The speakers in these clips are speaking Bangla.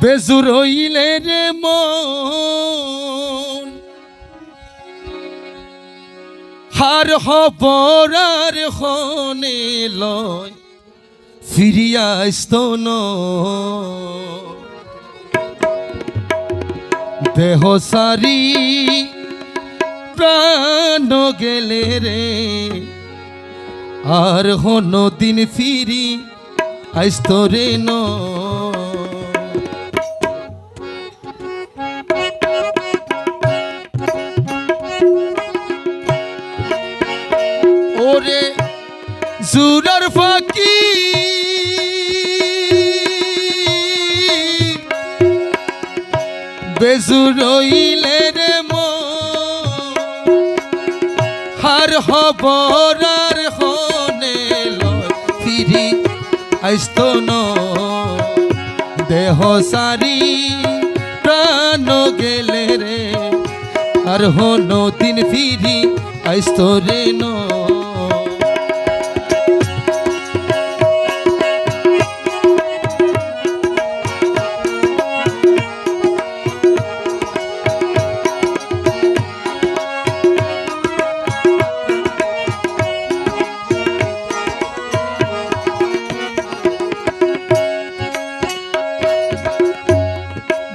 বেজুর হইলে রে মন হার হবরার হনে লয় ফিরিয়া আসতো ন দেহ সারি প্রাণ গেলে রে আর হন দিন ফিরি আসতো রে ন ওরে জুরার ফাঁকি বেজুর হইলে রে হার হবরার হনে লয় ফিরি আসতো ন দেহ সারি প্রাণ গেলে রে আর হন দিন ফিরি আসতো রে ন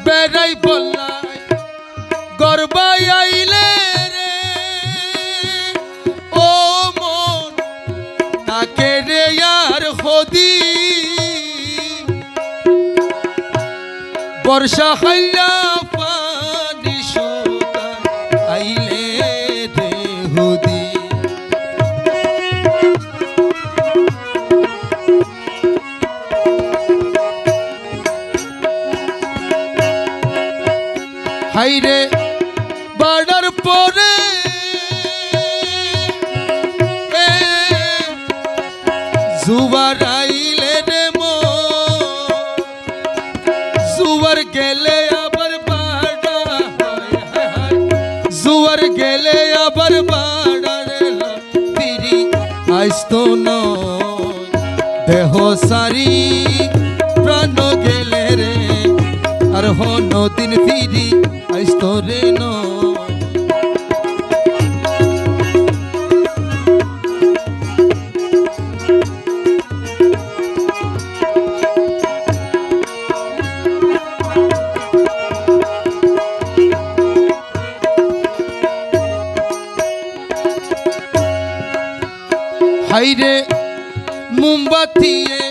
বেড়াই বললাই গর্বাই আইলে রে ও মন তাকে রে আর হদি বর্ষা খাইলা পানি শুকা আইলে রে হুদি হাইরে বাড়ার পরে জুয়ার আইলে রে জুয়ার গেলে আবার বাড়া জুয়ার গেলে আবার বাড়ারে ফিরি আসতো ন দেহ সারি প্রাণ গেলে রে আর হন দিন ফিরি আসতো রে ন হাইরে মোমবাতিয়ে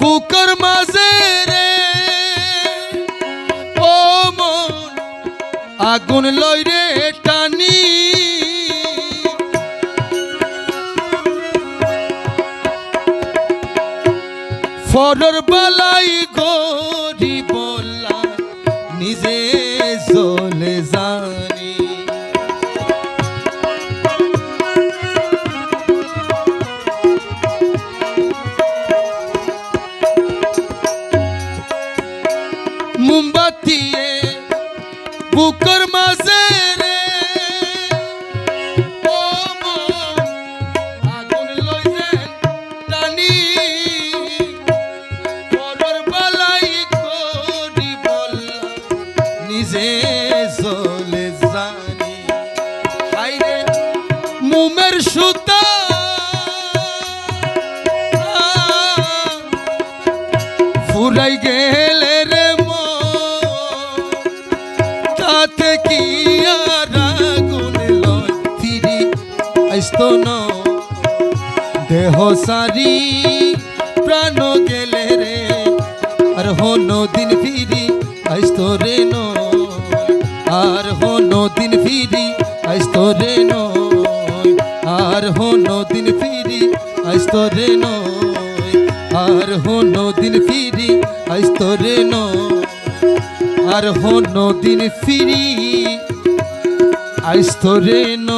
বুকের মাঝে রে ও মন আগুন লই রে টানি ফরর বালাই গরি বলা নিজে জ্বলে জানি মোমবাতিয়ে বুকের মাঝে রে ও মন আগুন লই যে টানি পরর বালাই করি বললা নিজে জ্বলে জানি হাইরে মোমের সুতা ফুরাই গেলে রে তাতে কি আর আগুন লয় ফিরি আসতো ন দেহ সারি প্রাণ গেলে রে আর হন দিন ফিরি আসতো রে ন আর হন দিন ফিরি আসতো রে ন আর হন দিন ফিরি আসতো রে ন আর হন দিন ফিরি আসতো রে ন আর হন দিন ফিরি আসতো রে ন।